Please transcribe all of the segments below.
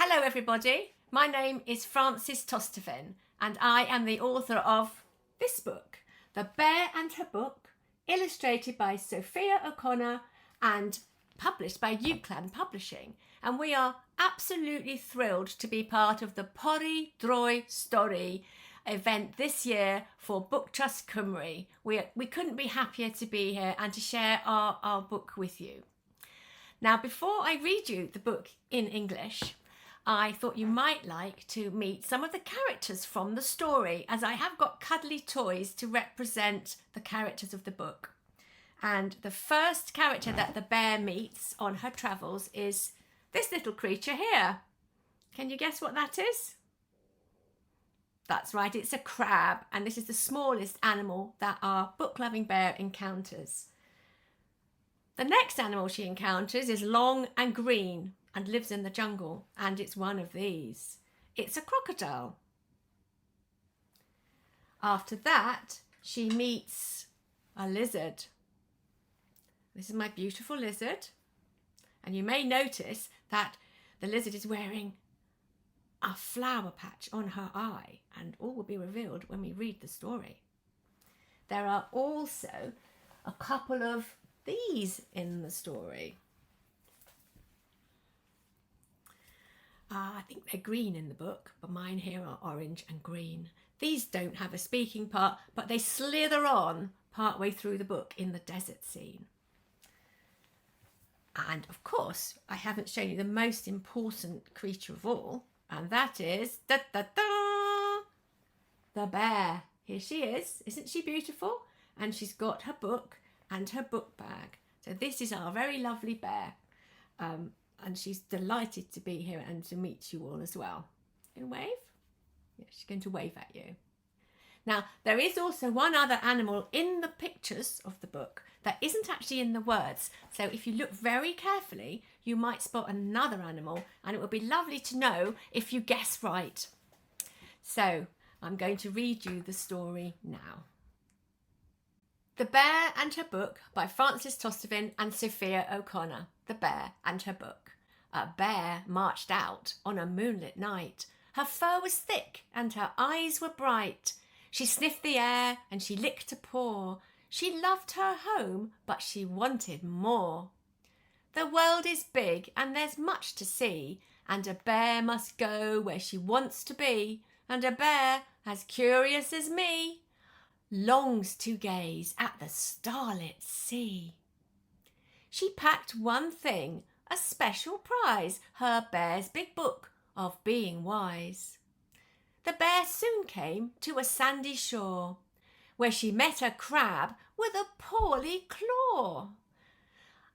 Hello everybody, my name is Frances Tostevin and I am the author of this book, The Bear and Her Book, illustrated by Sophia O'Connor and published by Euclid Publishing. And we are absolutely thrilled to be part of the Pori, Drwy, Stori event this year for Book Trust Cymru. We couldn't be happier to be here and to share our book with you. Now, before I read you the book in English, I thought you might like to meet some of the characters from the story, as I have got cuddly toys to represent the characters of the book. And the first character that the bear meets on her travels is this little creature here. Can you guess what that is? That's right, it's a crab, and this is the smallest animal that our book-loving bear encounters. The next animal she encounters is long and green and lives in the jungle, and it's one of these. It's a crocodile. After that, she meets a lizard. This is my beautiful lizard, and you may notice that the lizard is wearing a flower patch on her eye, and all will be revealed when we read the story. There are also a couple of these in the story. I think they're green in the book, but mine here are orange and green. These don't have a speaking part, but they slither on partway through the book in the desert scene. And of course, I haven't shown you the most important creature of all, and that is the bear. Here she is. Isn't she beautiful? And she's got her book and her book bag. So this is our very lovely bear. And she's delighted to be here and to meet you all as well. Can you wave? Yeah, she's going to wave at you. Now, there is also one other animal in the pictures of the book that isn't actually in the words. So if you look very carefully, you might spot another animal, and it would be lovely to know if you guess right. So I'm going to read you the story now. The Bear and Her Book by Frances Tostevin and Sophia O'Connor. The Bear and Her Book. A bear marched out on a moonlit night. Her fur was thick and her eyes were bright. She sniffed the air and she licked a paw. She loved her home, but she wanted more. The world is big and there's much to see, and a bear must go where she wants to be, and a bear, as curious as me, longs to gaze at the starlit sea. She packed one thing, a special prize, her bear's big book of being wise. The bear soon came to a sandy shore, where she met a crab with a poorly claw.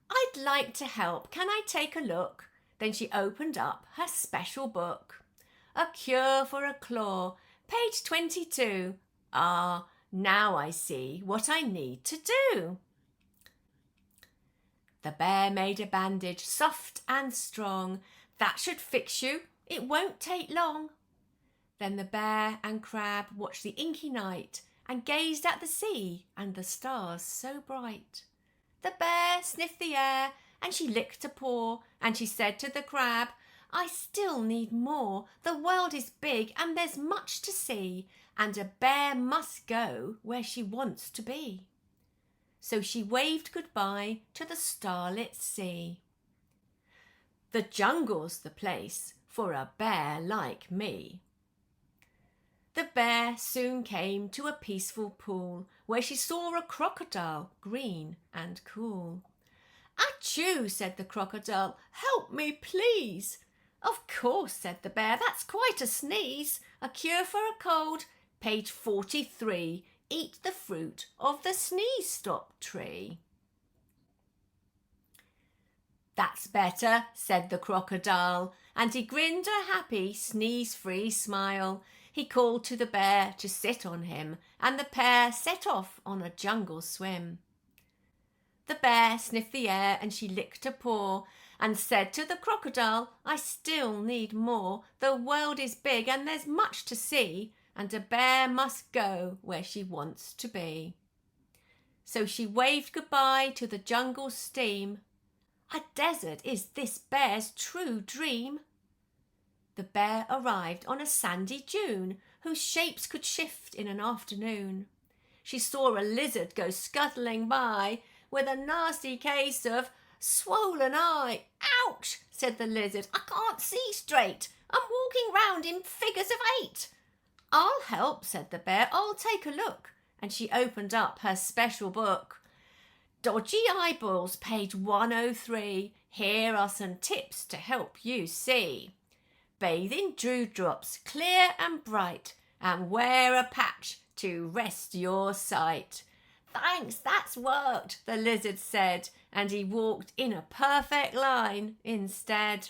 I'd like to help, can I take a look? Then she opened up her special book. A Cure for a Claw, page 22. Ah, now I see what I need to do. The bear made a bandage soft and strong. That should fix you, it won't take long. Then the bear and crab watched the inky night and gazed at the sea and the stars so bright. The bear sniffed the air and she licked a paw, and she said to the crab, I still need more. The world is big and there's much to see, and a bear must go where she wants to be. So she waved goodbye to the starlit sea. The jungle's the place for a bear like me. The bear soon came to a peaceful pool, where she saw a crocodile, green and cool. Achoo, said the crocodile, help me please. Of course, said the bear, that's quite a sneeze. A cure for a cold, page 43. Eat the fruit of the sneeze stop tree. That's better, said the crocodile, and he grinned a happy, sneeze-free smile. He called to the bear to sit on him, and the pair set off on a jungle swim. The bear sniffed the air and she licked a paw, and said to the crocodile, I still need more. The world is big and there's much to see, and a bear must go where she wants to be. So she waved goodbye to the jungle steam. A desert is this bear's true dream. the bear arrived on a sandy dune whose shapes could shift in an afternoon. She saw a lizard go scuttling by with a nasty case of swollen eye. "Ouch," said the lizard. "I can't see straight. I'm walking round in figures of 8. "I'll help," said the bear. "I'll take a look." And she opened up her special book. "Dodgy Eyeballs, page 103. Here are some tips to help you see. Bathe in dewdrops, clear and bright, and wear a patch to rest your sight." "Thanks, that's worked," the lizard said, and he walked in a perfect line instead.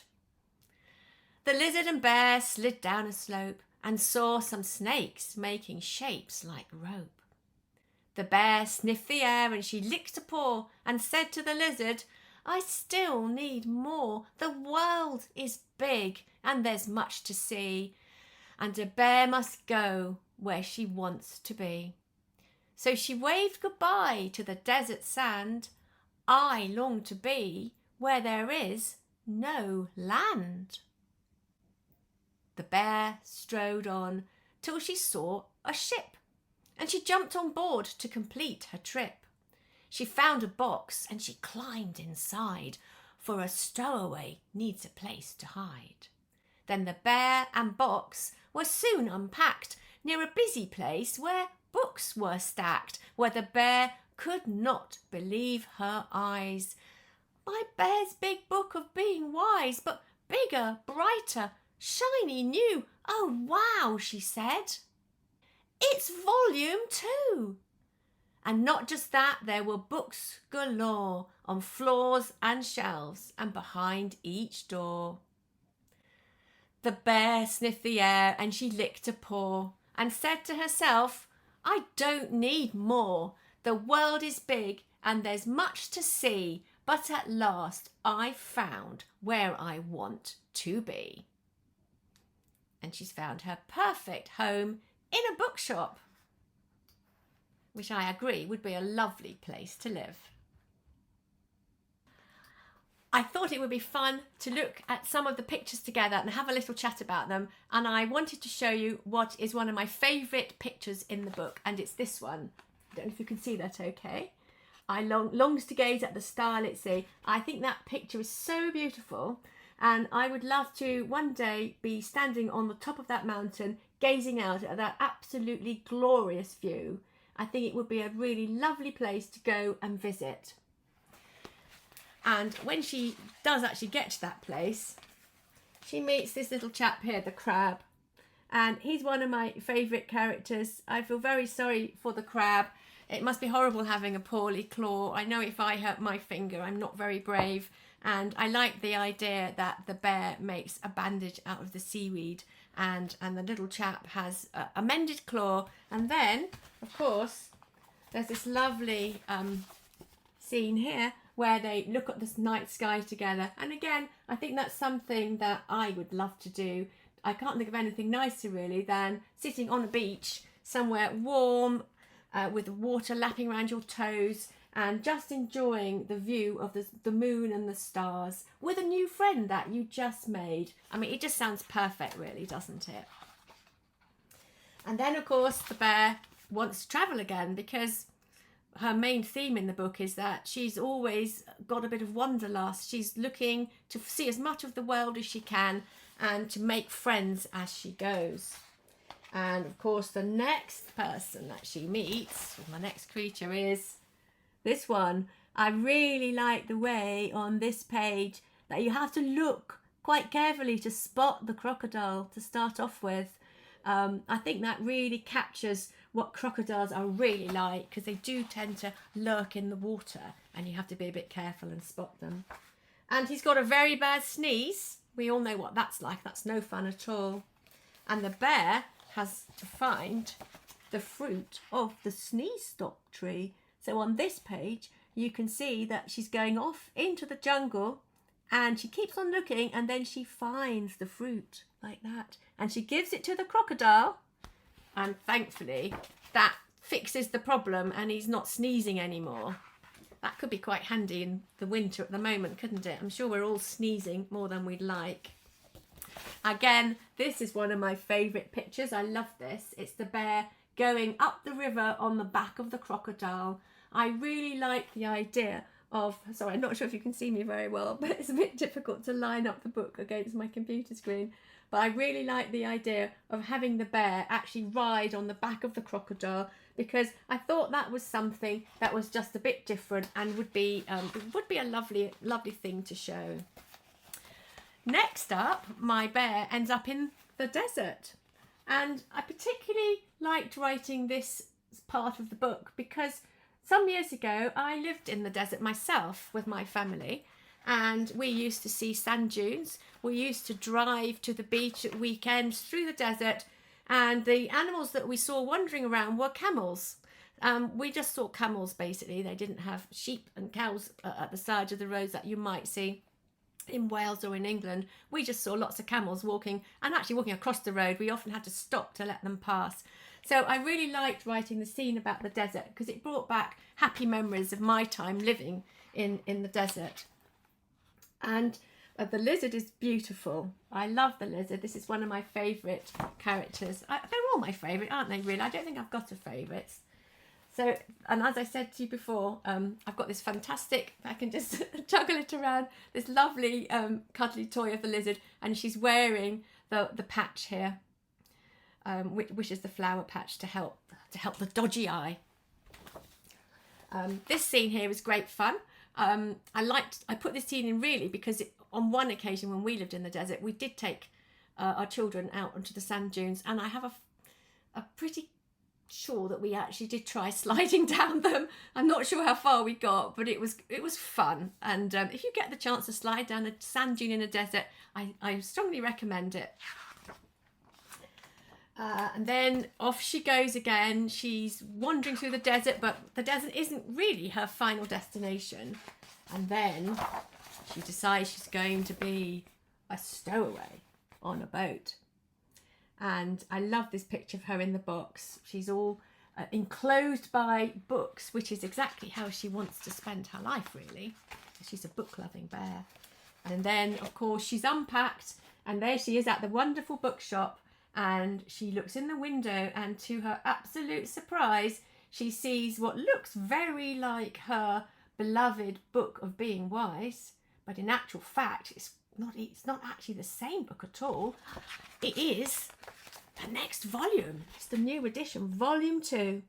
The lizard and bear slid down a slope and saw some snakes making shapes like rope. The bear sniffed the air and she licked a paw and said to the lizard, "I still need more. The world is big and there's much to see, and a bear must go where she wants to be." So she waved goodbye to the desert sand. "I long to be where there is no land." The bear strode on till she saw a ship, and she jumped on board to complete her trip. She found a box and she climbed inside, for a stowaway needs a place to hide. Then the bear and box were soon unpacked near a busy place where books were stacked, where the bear could not believe her eyes. "My bear's big book of being wise, but bigger, brighter, shiny new. Oh, wow," she said. "It's volume 2. And not just that, there were books galore on floors and shelves and behind each door. The bear sniffed the air and she licked a paw and said to herself, "I don't need more. The world is big and there's much to see, but at last I've found where I want to be." And she's found her perfect home in a bookshop, which I agree would be a lovely place to live. I thought it would be fun to look at some of the pictures together and have a little chat about them, and I wanted to show you what is one of my favourite pictures in the book, and it's this one. I don't know if you can see that okay. I longs to gaze at the starlit sea. I think that picture is so beautiful, and I would love to one day be standing on the top of that mountain gazing out at that absolutely glorious view. I think it would be a really lovely place to go and visit. And when she does actually get to that place, she meets this little chap here, the crab. And he's one of my favourite characters. I feel very sorry for the crab. It must be horrible having a poorly claw. I know if I hurt my finger, I'm not very brave. And I like the idea that the bear makes a bandage out of the seaweed, and the little chap has a mended claw. And then, of course, there's this lovely scene here where they look at this night sky together. And again, I think that's something that I would love to do. I can't think of anything nicer really than sitting on a beach somewhere warm with the water lapping around your toes and just enjoying the view of the moon and the stars with a new friend that you just made. I mean, it just sounds perfect really, doesn't it? And then of course the bear wants to travel again, because her main theme in the book is that she's always got a bit of wanderlust. She's looking to see as much of the world as she can and to make friends as she goes. And of course the next person that she meets, the next creature, is this one. I really like the way on this page that you have to look quite carefully to spot the crocodile to start off with. I think that really captures what crocodiles are really like, because they do tend to lurk in the water and you have to be a bit careful and spot them. And he's got a very bad sneeze. We all know what that's like. That's no fun at all. And the bear has to find the fruit of the sneeze stop tree. So on this page you can see that she's going off into the jungle and she keeps on looking, and then she finds the fruit like that and she gives it to the crocodile, and thankfully that fixes the problem and he's not sneezing anymore. That could be quite handy in the winter at the moment, couldn't it? I'm sure we're all sneezing more than we'd like. Again, this is one of my favourite pictures. I love this. It's the bear going up the river on the back of the crocodile. I really like the idea of, sorry, I'm not sure if you can see me very well, but it's a bit difficult to line up the book against my computer screen. But I really like the idea of having the bear actually ride on the back of the crocodile, because I thought that was something that was just a bit different and would be a lovely thing to show. Next up, my bear ends up in the desert, and I particularly liked writing this part of the book because some years ago I lived in the desert myself with my family, and we used to see sand dunes. We used to drive to the beach at weekends through the desert, and the animals that we saw wandering around were camels. We just saw camels basically. They didn't have sheep and cows at the side of the roads that you might see in Wales or in England. We just saw lots of camels walking, and actually walking across the road. We often had to stop to let them pass. So I really liked writing the scene about the desert because it brought back happy memories of my time living in the desert. And the lizard is beautiful. I love the lizard. This is one of my favourite characters. They're all my favourite, aren't they, really? I don't think I've got a favourite. So, and as I said to you before, I've got this fantastic, I can just juggle it around, this lovely cuddly toy of the lizard, and she's wearing the patch here, which is the flower patch to help the dodgy eye. This scene here is great fun. I put this scene in really because on one occasion when we lived in the desert, we did take our children out onto the sand dunes, and I have a pretty sure that we actually did try sliding down them. I'm not sure how far we got, but it was fun. And if you get the chance to slide down a sand dune in a desert, I strongly recommend it. And then off she goes again. She's wandering through the desert, but the desert isn't really her final destination. And then she decides she's going to be a stowaway on a boat. And I love this picture of her in the box. She's all enclosed by books, which is exactly how she wants to spend her life, really. She's a book-loving bear. And then, of course, she's unpacked, and there she is at the wonderful bookshop, and she looks in the window, and to her absolute surprise, she sees what looks very like her beloved book of Being Wise, but in actual fact, it's not actually the same book at all. It is the next volume. It's the new edition, volume 2.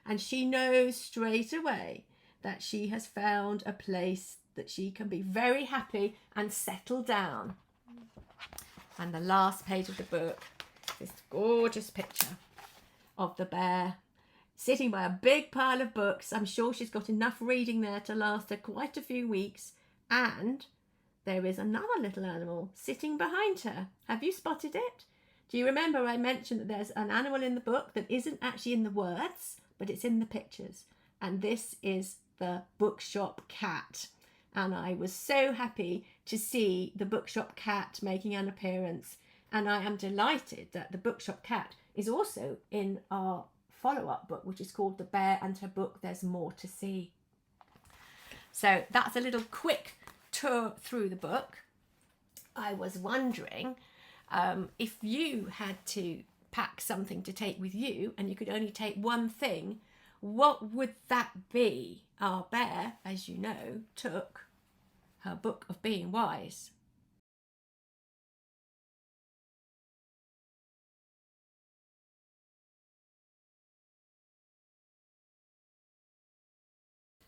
And she knows straight away that she has found a place that she can be very happy and settle down. And the last page of the book, this gorgeous picture of the bear sitting by a big pile of books. I'm sure she's got enough reading there to last her quite a few weeks. And there is another little animal sitting behind her. Have you spotted it? Do you remember I mentioned that there's an animal in the book that isn't actually in the words, but it's in the pictures? And this is the bookshop cat. And I was so happy to see the bookshop cat making an appearance. And I am delighted that the bookshop cat is also in our follow-up book, which is called The Bear and Her Book, There's More to See. So that's a little quick tour through the book. I was wondering if you had to pack something to take with you and you could only take one thing, what would that be? Our bear, as you know, took her book of Being Wise.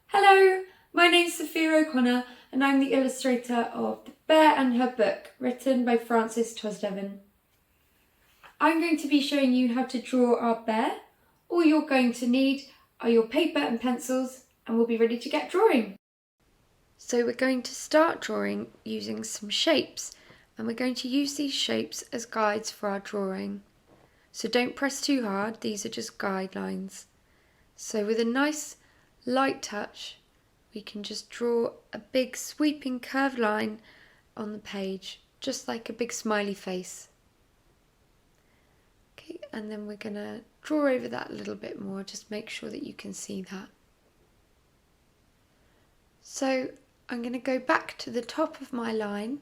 Hello, my name's Sophia O'Connor and I'm the illustrator of The Bear and Her Book, written by Frances Tosdevin. I'm going to be showing you how to draw our bear. All you're going to need are your paper and pencils, and we'll be ready to get drawing. So we're going to start drawing using some shapes, and we're going to use these shapes as guides for our drawing. So don't press too hard, these are just guidelines. So with a nice light touch, we can just draw a big sweeping curved line on the page, just like a big smiley face. Okay, and then we're going to draw over that a little bit more, just make sure that you can see that. So I'm going to go back to the top of my line,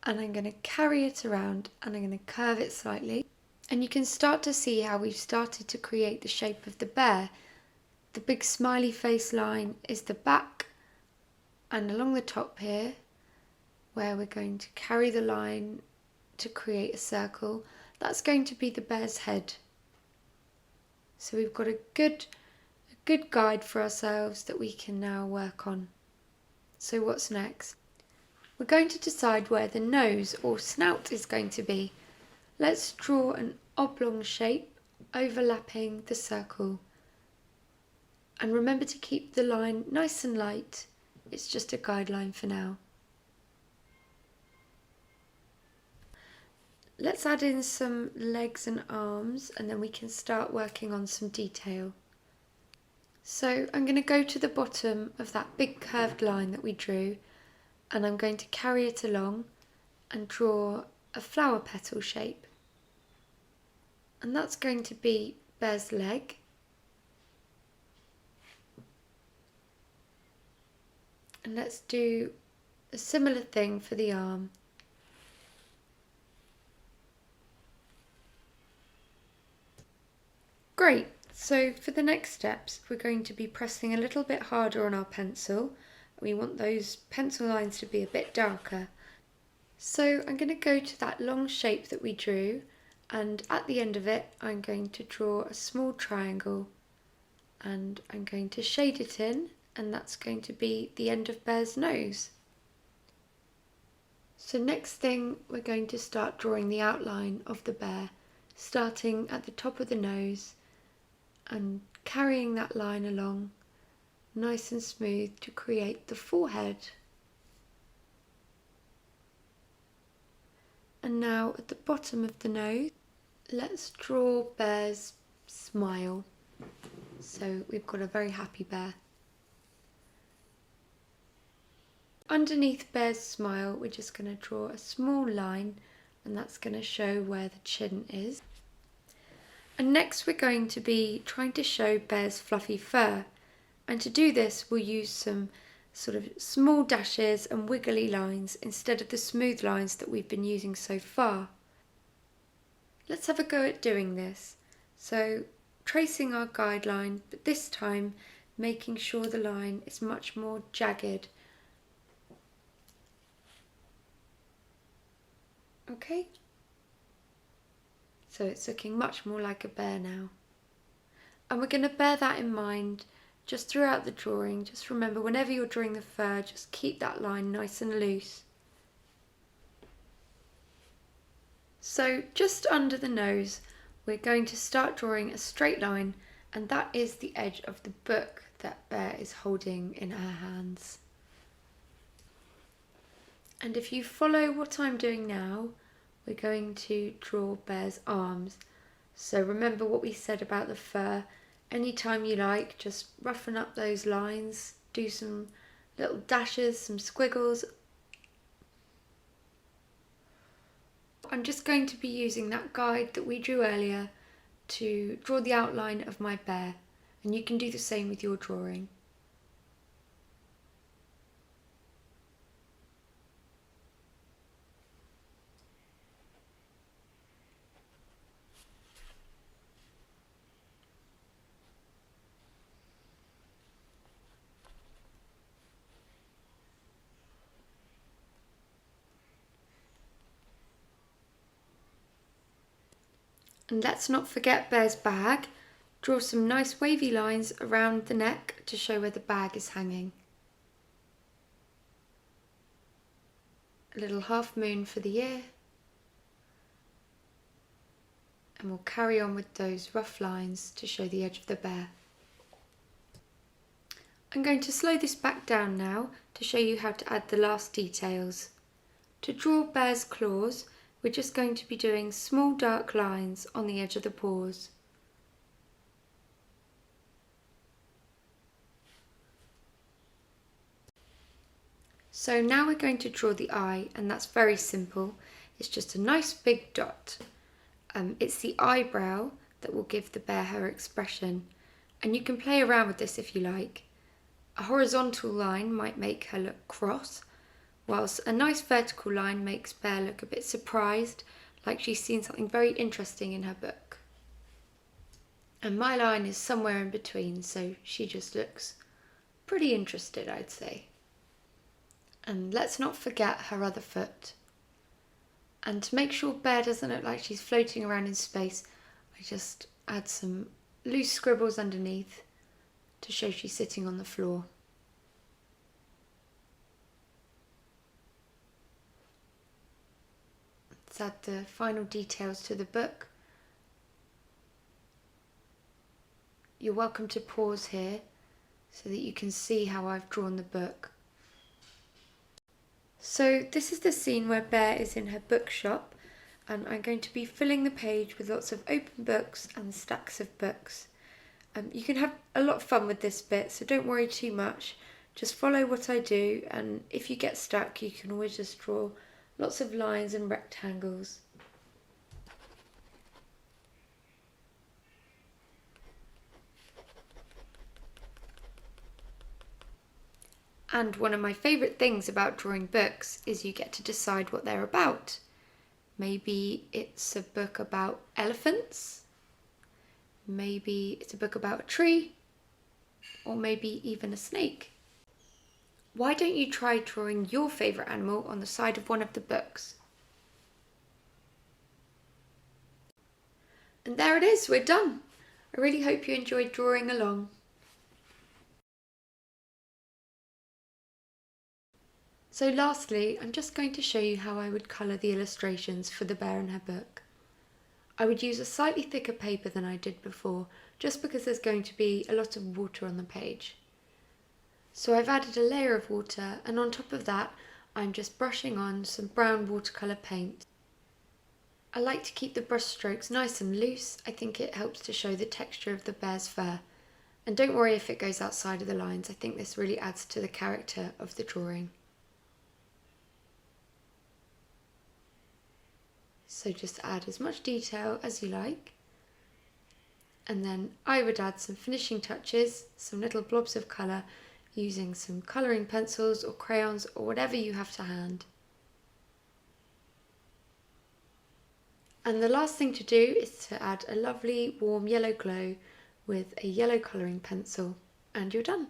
and I'm going to carry it around and I'm going to curve it slightly. And you can start to see how we've started to create the shape of the bear. The big smiley face line is the back, and along the top here, where we're going to carry the line to create a circle, that's going to be the bear's head. So we've got a good guide for ourselves that we can now work on. So what's next? We're going to decide where the nose or snout is going to be. Let's draw an oblong shape overlapping the circle. And remember to keep the line nice and light. It's just a guideline for now. Let's add in some legs and arms, and then we can start working on some detail. So I'm going to go to the bottom of that big curved line that we drew, and I'm going to carry it along and draw a flower petal shape. And that's going to be bear's leg. And let's do a similar thing for the arm. Great, so for the next steps we're going to be pressing a little bit harder on our pencil. We want those pencil lines to be a bit darker. So I'm going to go to that long shape that we drew, and at the end of it I'm going to draw a small triangle, and I'm going to shade it in, and that's going to be the end of bear's nose. So next thing we're going to start drawing the outline of the bear, starting at the top of the nose and carrying that line along nice and smooth to create the forehead. And now at the bottom of the nose, let's draw bear's smile. So we've got a very happy bear. Underneath bear's smile, we're just going to draw a small line, and that's going to show where the chin is. And next we're going to be trying to show bear's fluffy fur. And to do this, we'll use some sort of small dashes and wiggly lines instead of the smooth lines that we've been using so far. Let's have a go at doing this. So tracing our guideline, but this time making sure the line is much more jagged. Okay, so it's looking much more like a bear now. And we're going to bear that in mind just throughout the drawing. Just remember, whenever you're drawing the fur, just keep that line nice and loose. So just under the nose, we're going to start drawing a straight line, and that is the edge of the book that Bear is holding in her hands. And if you follow what I'm doing now, we're going to draw Bear's arms. So remember what we said about the fur. Anytime you like, just roughen up those lines, do some little dashes, some squiggles. I'm just going to be using that guide that we drew earlier to draw the outline of my bear, and you can do the same with your drawing. And let's not forget Bear's bag. Draw some nice wavy lines around the neck to show where the bag is hanging. A little half moon for the ear. And we'll carry on with those rough lines to show the edge of the bear. I'm going to slow this back down now to show you how to add the last details. To draw Bear's claws, we're just going to be doing small dark lines on the edge of the paws. So now we're going to draw the eye, and that's very simple. It's just a nice big dot. It's the eyebrow that will give the bear her expression, and you can play around with this if you like. A horizontal line might make her look cross, whilst a nice vertical line makes Bear look a bit surprised, like she's seen something very interesting in her book. And my line is somewhere in between, so she just looks pretty interested, I'd say. And let's not forget her other foot. And to make sure Bear doesn't look like she's floating around in space, I just add some loose scribbles underneath to show she's sitting on the floor. Let's add the final details to the book. You're welcome to pause here so that you can see how I've drawn the book. So this is the scene where Bear is in her bookshop, and I'm going to be filling the page with lots of open books and stacks of books. You can have a lot of fun with this bit, so don't worry too much. Just follow what I do, and if you get stuck you can always just draw lots of lines and rectangles. And one of my favourite things about drawing books is you get to decide what they're about. Maybe it's a book about elephants, maybe it's a book about a tree, or maybe even a snake. Why don't you try drawing your favourite animal on the side of one of the books? And there it is, we're done. I really hope you enjoyed drawing along. So lastly, I'm just going to show you how I would colour the illustrations for the bear in her book. I would use a slightly thicker paper than I did before, just because there's going to be a lot of water on the page. So I've added a layer of water, and on top of that I'm just brushing on some brown watercolour paint. I like to keep the brush strokes nice and loose. I think it helps to show the texture of the bear's fur. And don't worry if it goes outside of the lines, I think this really adds to the character of the drawing. So just add as much detail as you like. And then I would add some finishing touches, some little blobs of colour, using some colouring pencils or crayons or whatever you have to hand. And the last thing to do is to add a lovely warm yellow glow with a yellow colouring pencil, and you're done.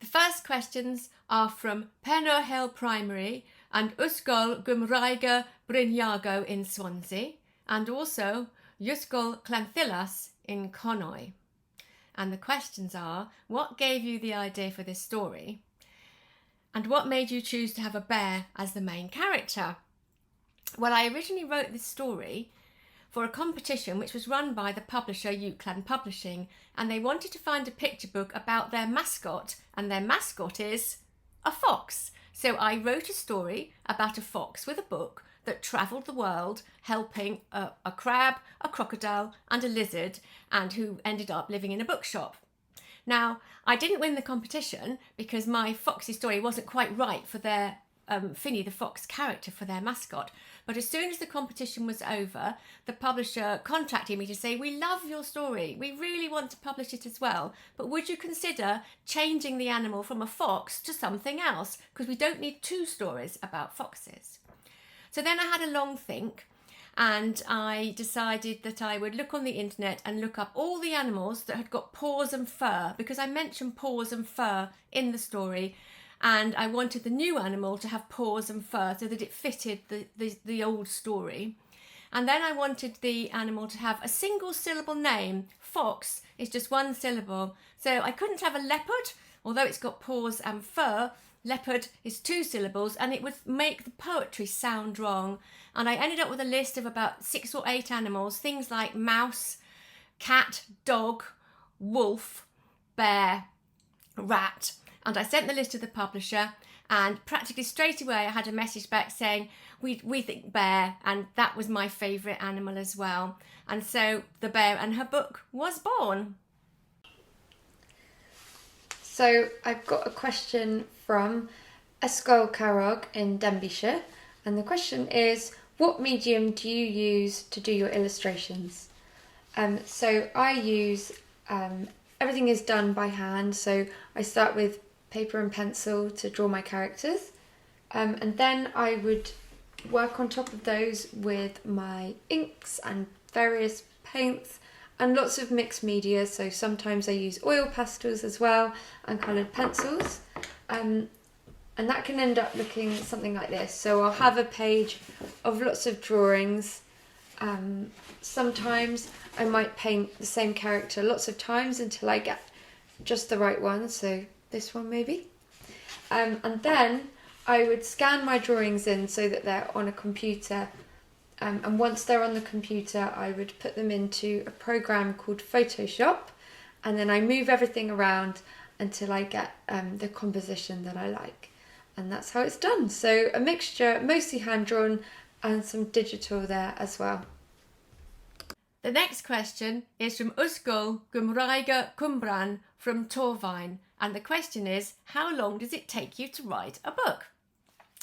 The first questions are from Penor Hill Primary and Ysgol Gymraeg Brynjago in Swansea, and also Ysgol Llanthillas in Conwy. And the questions are: what gave you the idea for this story? And what made you choose to have a bear as the main character? Well, I originally wrote this story for a competition which was run by the publisher Euclid Publishing, and they wanted to find a picture book about their mascot, and their mascot is a fox. So I wrote a story about a fox with a book that travelled the world helping a crab, a crocodile and a lizard, and who ended up living in a bookshop. Now, I didn't win the competition because my foxy story wasn't quite right for their Finny the Fox character for their mascot. But as soon as the competition was over, the publisher contacted me to say, we love your story, we really want to publish it as well, but would you consider changing the animal from a fox to something else, because we don't need two stories about foxes. So then I had a long think, and I decided that I would look on the internet and look up all the animals that had got paws and fur, because I mentioned paws and fur in the story, and I wanted the new animal to have paws and fur so that it fitted the old story. And then I wanted the animal to have a single syllable name. Fox is just one syllable, so I couldn't have a leopard, although it's got paws and fur. Leopard is two syllables, and it would make the poetry sound wrong. And I ended up with a list of about 6 or 8 animals, things like mouse, cat, dog, wolf, bear, rat. And I sent the list to the publisher, and practically straight away I had a message back saying, we think bear, and that was my favourite animal as well. And so the bear and her book was born. So I've got a question from Ysgol Carog in Denbighshire, And the question is, what medium do you use to do your illustrations? So I use, everything is done by hand. So I start with paper and pencil to draw my characters. And then I would work on top of those with my inks and various paints and lots of mixed media. So sometimes I use oil pastels as well and coloured pencils. And that can end up looking something like this. So I'll have a page of lots of drawings. Sometimes I might paint the same character lots of times until I get just the right one. So this one maybe. And then I would scan my drawings in so that they're on a computer. And once they're on the computer, I would put them into a program called Photoshop. And then I move everything around until I get the composition that I like. And that's how it's done. So a mixture, mostly hand-drawn and some digital there as well. The next question is from Ysgol Gymraeg Cwmbran from Torfaen. And the question is, how long does it take you to write a book?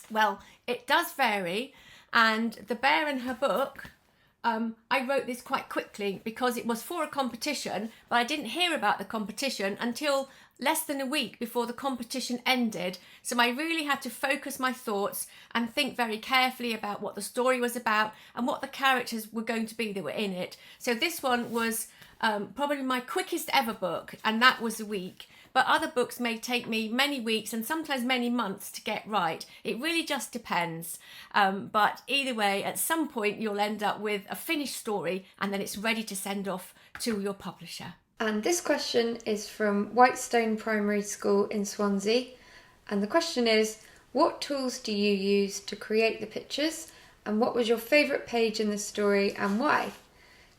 Well, it does vary, and The Bear and Her Book, I wrote this quite quickly because it was for a competition, but I didn't hear about the competition until less than a week before the competition ended. So I really had to focus my thoughts and think very carefully about what the story was about and what the characters were going to be that were in it. So this one was probably my quickest ever book, and that was a week. But other books may take me many weeks and sometimes many months to get right. It really just depends. But either way, at some point you'll end up with a finished story and then it's ready to send off to your publisher. And this question is from Whitestone Primary School in Swansea. And the question is, what tools do you use to create the pictures? And what was your favourite page in the story and why?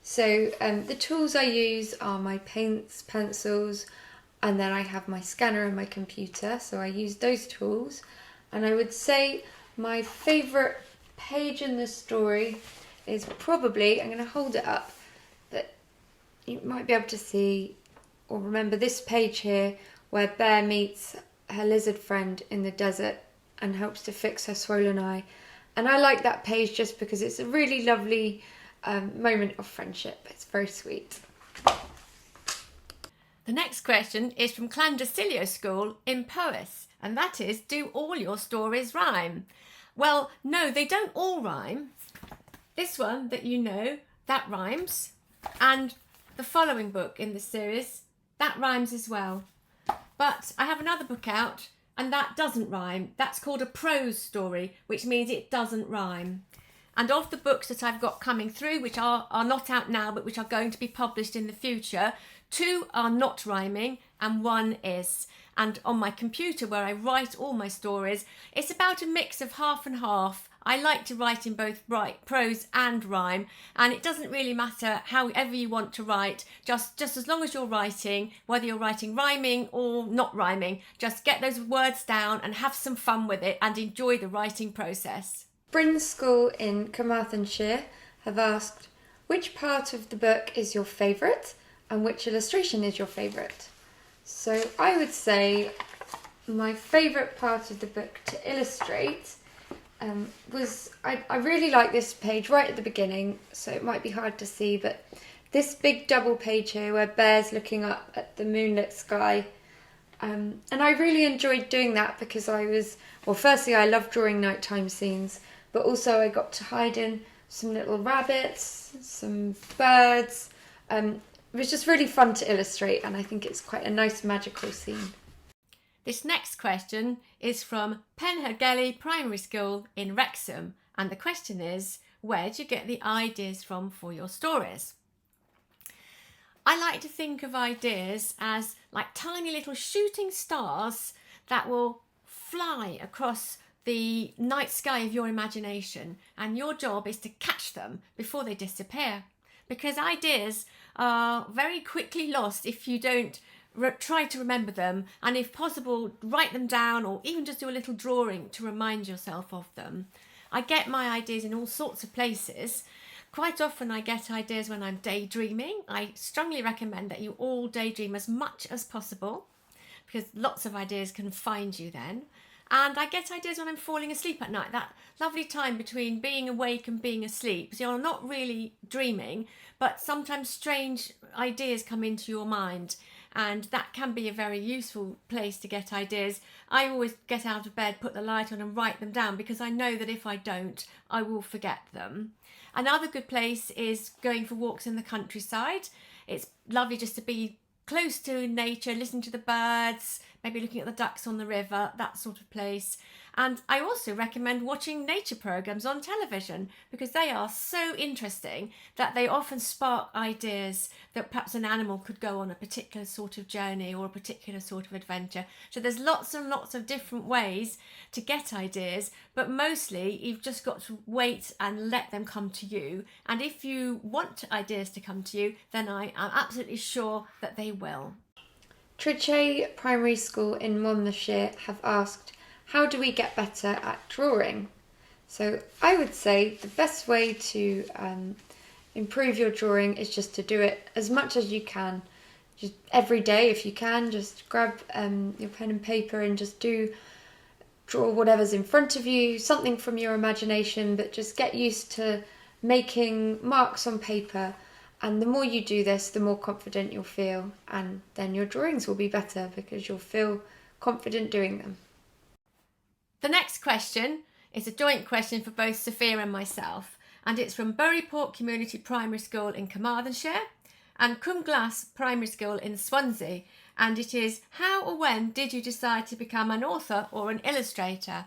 So the tools I use are my paints, pencils, and then I have my scanner and my computer, so I use those tools. And I would say my favourite page in the story is probably, I'm going to hold it up, but you might be able to see or remember this page here where Bear meets her lizard friend in the desert and helps to fix her swollen eye. And I like that page just because it's a really lovely moment of friendship. It's very sweet. The next question is from Llandrillo School in Powys, and that is, do all your stories rhyme? Well, no, they don't all rhyme. This one that you know, that rhymes, and the following book in the series, that rhymes as well. But I have another book out, and that doesn't rhyme. That's called a prose story, which means it doesn't rhyme. And of the books that I've got coming through, which are not out now, but which are going to be published in the future, 2 are not rhyming and 1 is. And on my computer, where I write all my stories, it's about a mix of half and half. I like to write in both prose and rhyme, and it doesn't really matter however you want to write, just as long as you're writing, whether you're writing rhyming or not rhyming, just get those words down and have some fun with it and enjoy the writing process. Bryn School in Carmarthenshire have asked, which part of the book is your favourite and which illustration is your favourite? So I would say my favourite part of the book to illustrate was, I really like this page right at the beginning, so it might be hard to see, but this big double page here where Bear's looking up at the moonlit sky. And I really enjoyed doing that because firstly I love drawing nighttime scenes, but also I got to hide in some little rabbits, some birds. It was just really fun to illustrate, and I think it's quite a nice magical scene. This next question is from Penhergelly Primary School in Wrexham, and the question is, where do you get the ideas from for your stories? I like to think of ideas as like tiny little shooting stars that will fly across the night sky of your imagination, and your job is to catch them before they disappear, because ideas are very quickly lost if you don't try to remember them, and if possible write them down or even just do a little drawing to remind yourself of them. I get my ideas in all sorts of places. Quite often I get ideas when I'm daydreaming. I strongly recommend that you all daydream as much as possible, because lots of ideas can find you then. And I get ideas when I'm falling asleep at night, that lovely time between being awake and being asleep. So you're not really dreaming, but sometimes strange ideas come into your mind, and that can be a very useful place to get ideas. I always get out of bed, put the light on and write them down, because I know that if I don't, I will forget them. Another good place is going for walks in the countryside. It's lovely just to be close to nature, listening to the birds, maybe looking at the ducks on the river, that sort of place. And I also recommend watching nature programs on television, because they are so interesting that they often spark ideas that perhaps an animal could go on a particular sort of journey or a particular sort of adventure. So there's lots and lots of different ways to get ideas, but mostly you've just got to wait and let them come to you. And if you want ideas to come to you, then I am absolutely sure that they will. Drwy Primary School in Monmouthshire have asked, how do we get better at drawing? So I would say the best way to improve your drawing is just to do it as much as you can. Just every day, if you can, just grab your pen and paper and just draw whatever's in front of you, something from your imagination, but just get used to making marks on paper. And the more you do this, the more confident you'll feel, and then your drawings will be better because you'll feel confident doing them. The next question is a joint question for both Sophia and myself, and it's from Buryport Community Primary School in Carmarthenshire and Cwmglas Primary School in Swansea, and it is, how or when did you decide to become an author or an illustrator?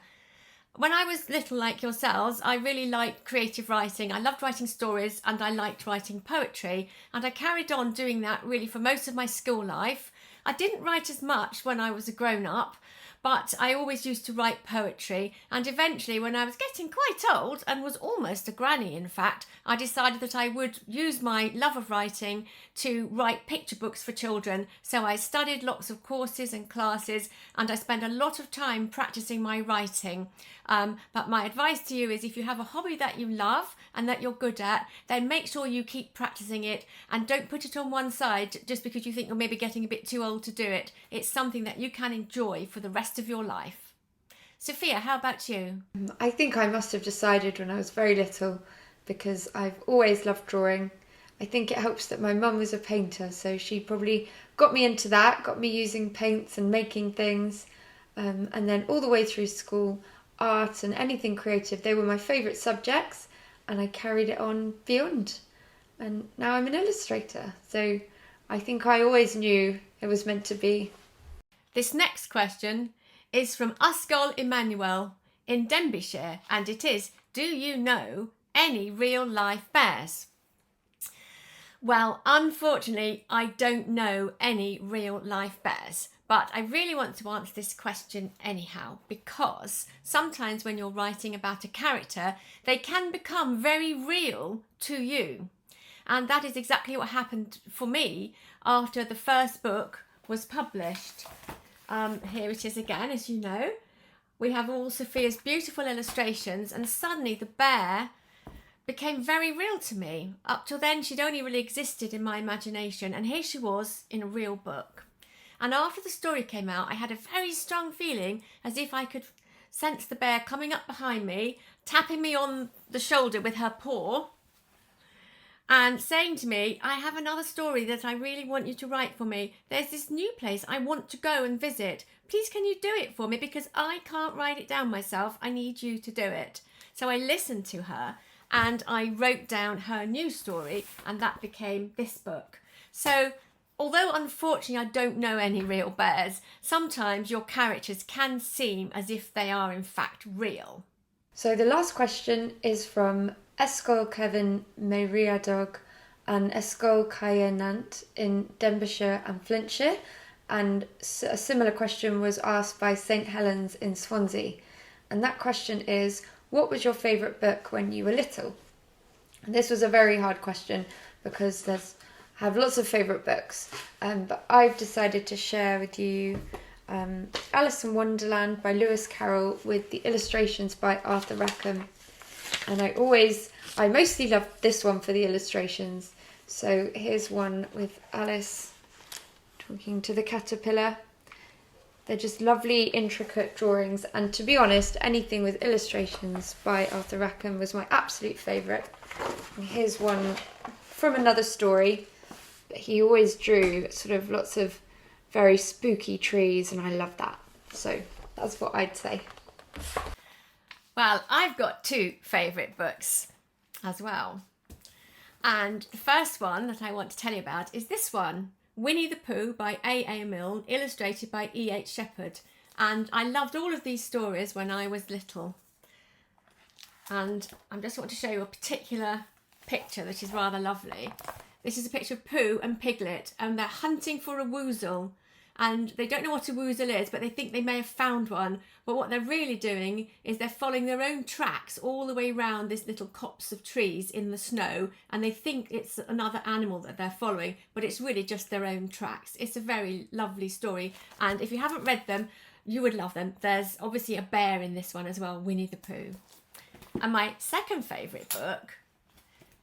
When I was little, like yourselves, I really liked creative writing. I loved writing stories and I liked writing poetry, and I carried on doing that really for most of my school life. I didn't write as much when I was a grown-up, but I always used to write poetry, and eventually when I was getting quite old and was almost a granny in fact, I decided that I would use my love of writing to write picture books for children. So I studied lots of courses and classes, and I spent a lot of time practicing my writing. But my advice to you is, if you have a hobby that you love and that you're good at, then make sure you keep practicing it and don't put it on one side just because you think you're maybe getting a bit too old to do it. It's something that you can enjoy for the rest of your life. Sophia, how about you? I think I must have decided when I was very little, because I've always loved drawing. I think it helps that my mum was a painter, so she probably got me into that, got me using paints and making things. And then all the way through school, art and anything creative, they were my favourite subjects, and I carried it on beyond. And now I'm an illustrator, so I think I always knew it was meant to be. This next question is from Ysgol Emmanuel in Denbighshire, and it is, do you know any real life bears? Well, unfortunately, I don't know any real life bears, but I really want to answer this question anyhow, because sometimes when you're writing about a character, they can become very real to you. And that is exactly what happened for me after the first book was published. Here it is again, as you know. We have all Sophia's beautiful illustrations, and suddenly the bear became very real to me. Up till then, she'd only really existed in my imagination, and here she was in a real book. And after the story came out, I had a very strong feeling as if I could sense the bear coming up behind me, tapping me on the shoulder with her paw, and saying to me, I have another story that I really want you to write for me. There's this new place I want to go and visit. Please can you do it for me, because I can't write it down myself. I need you to do it. So I listened to her and I wrote down her new story, and that became this book. So although unfortunately I don't know any real bears, sometimes your characters can seem as if they are in fact real. So the last question is from Ysgol Kevin Meiriadog and Ysgol Caernant in Denbighshire and Flintshire, and a similar question was asked by St Helens in Swansea. And that question is, what was your favourite book when you were little? And this was a very hard question because I have lots of favourite books, but I've decided to share with you Alice in Wonderland by Lewis Carroll with the illustrations by Arthur Rackham. And I mostly love this one for the illustrations. So here's one with Alice talking to the caterpillar. They're just lovely, intricate drawings, and to be honest, anything with illustrations by Arthur Rackham was my absolute favourite. And here's one from another story, but he always drew sort of lots of very spooky trees, and I love that. So that's what I'd say. Well, I've got two favourite books as well. And the first one that I want to tell you about is this one, Winnie the Pooh by A.A. Milne, illustrated by E.H. Shepherd. And I loved all of these stories when I was little. And I just want to show you a particular picture that is rather lovely. This is a picture of Pooh and Piglet, and they're hunting for a woozle. And they don't know what a woozle is, but they think they may have found one. But what they're really doing is they're following their own tracks all the way around this little copse of trees in the snow. And they think it's another animal that they're following, but it's really just their own tracks. It's a very lovely story. And if you haven't read them, you would love them. There's obviously a bear in this one as well, Winnie the Pooh. And my second favourite book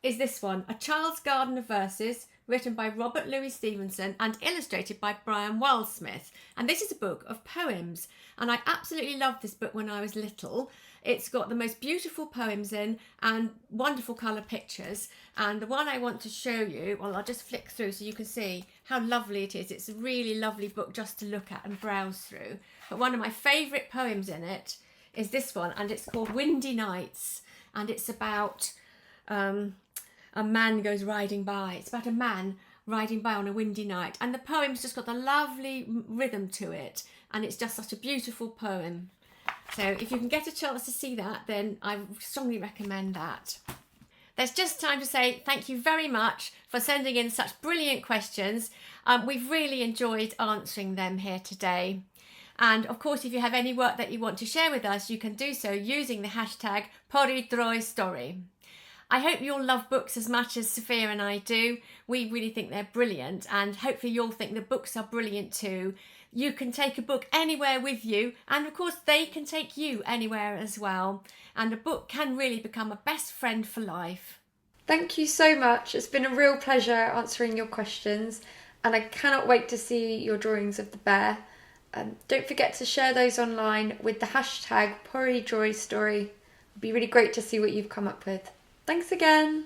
is this one, A Child's Garden of Verses, written by Robert Louis Stevenson and illustrated by Brian Wildsmith. And this is a book of poems. And I absolutely loved this book when I was little. It's got the most beautiful poems in and wonderful colour pictures. And the one I want to show you, well, I'll just flick through so you can see how lovely it is. It's a really lovely book just to look at and browse through. But one of my favourite poems in it is this one, and it's called Windy Nights. And it's about a man goes riding by. It's about a man riding by on a windy night. And the poem's just got a lovely rhythm to it. And it's just such a beautiful poem. So if you can get a chance to see that, then I strongly recommend that. There's just time to say thank you very much for sending in such brilliant questions. We've really enjoyed answering them here today. And of course, if you have any work that you want to share with us, you can do so using the hashtag Pori, Drwy, Stori. I hope you'll love books as much as Sophia and I do. We really think they're brilliant, and hopefully you'll think the books are brilliant too. You can take a book anywhere with you, and of course they can take you anywhere as well. And a book can really become a best friend for life. Thank you so much. It's been a real pleasure answering your questions, and I cannot wait to see your drawings of the bear. Don't forget to share those online with the hashtag Pori, Drwy, Stori. It'd be really great to see what you've come up with. Thanks again.